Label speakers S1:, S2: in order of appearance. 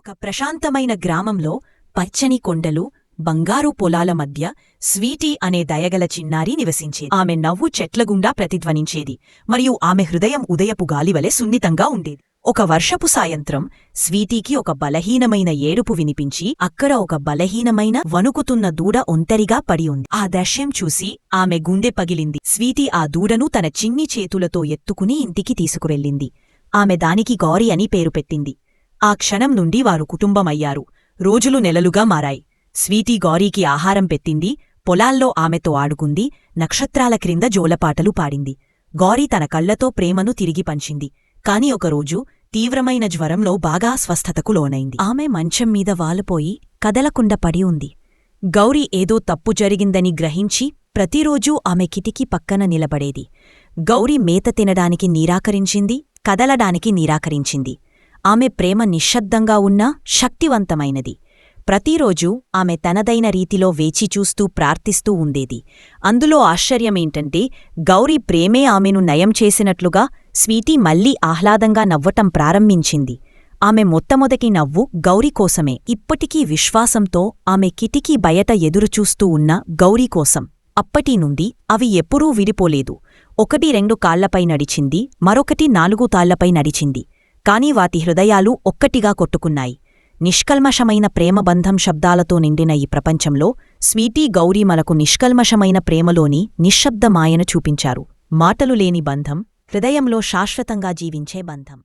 S1: ఒక ప్రశాంతమైన గ్రామంలో పచ్చని కొండలు బంగారు పొలాల మధ్య స్వీటీ అనే దయగల చిన్నారి నివసించేది. ఆమె నవ్వు చెట్లగుండా ప్రతిధ్వనించేది మరియు ఆమె హృదయం ఉదయపు గాలివలె సున్నితంగా ఉండేది. ఒక వర్షపు సాయంత్రం స్వీటీకి ఒక బలహీనమైన ఏడుపు వినిపించి అక్కడ ఒక బలహీనమైన వణుకుతున్న దూడ ఒంటరిగా పడి ఉంది. ఆ దృశ్యం చూసి ఆమె గుండె పగిలింది. స్వీటీ ఆ దూడను తన చిన్ని చేతులతో ఎత్తుకుని ఇంటికి తీసుకువెళ్ళింది. ఆమె దానికి గౌరీ అని పేరు పెట్టింది. ఆ క్షణం నుండి వారు కుటుంబమయ్యారు. రోజులు నెలలుగా మారాయి. స్వీటీ గౌరీకి ఆహారం పెట్టింది, పొలాల్లో ఆమెతో ఆడుకుంది, నక్షత్రాల క్రింద జోలపాటలు పాడింది. గౌరీ తన కళ్లతో ప్రేమను తిరిగి పంచింది. కాని ఒకరోజు తీవ్రమైన జ్వరంలో బాగా అస్వస్థతకు లోనైంది. ఆమె మంచం మీద వాలిపోయి కదలకుండా పడి ఉంది. గౌరీ ఏదో తప్పు జరిగిందని గ్రహించి ప్రతిరోజూ ఆమె కిటికీ పక్కన నిలబడేది. గౌరీ మేత తినడానికి నిరాకరించింది, కదలడానికి నిరాకరించింది. ఆమె ప్రేమ నిశ్శబ్దంగా ఉన్నా శక్తివంతమైనది. ప్రతిరోజూ ఆమె తనదైన రీతిలో వేచిచూస్తూ ప్రార్థిస్తూ ఉండేది. అందులో ఆశ్చర్యమేంటంటే గౌరీ ప్రేమే ఆమెను నయం చేసినట్లుగా స్వీటీ మళ్లీ ఆహ్లాదంగా నవ్వటం ప్రారంభించింది. ఆమె మొట్టమొదటి నవ్వు గౌరీ కోసమే. ఇప్పటికీ విశ్వాసంతో ఆమె కిటికీ బయట ఎదురుచూస్తూ ఉన్న గౌరీ కోసం. అప్పటినుండి అవి ఎప్పుడూ విడిపోలేదు. ఒకటి 2 కాళ్లపై నడిచింది, మరొకటి 4 తాళ్లపై నడిచింది. కాని వాటి హృదయాలు ఒక్కటిగా కొట్టుకున్నాయి. నిష్కల్మషమైన ప్రేమబంధం శబ్దాలతో నిండిన ఈ ప్రపంచంలో స్వీటీ గౌరీ మనకు నిష్కల్మషమైన ప్రేమలోని నిశ్శబ్దమాయను చూపించారు. మాటలు లేని బంధం, హృదయంలో శాశ్వతంగా జీవించే బంధం.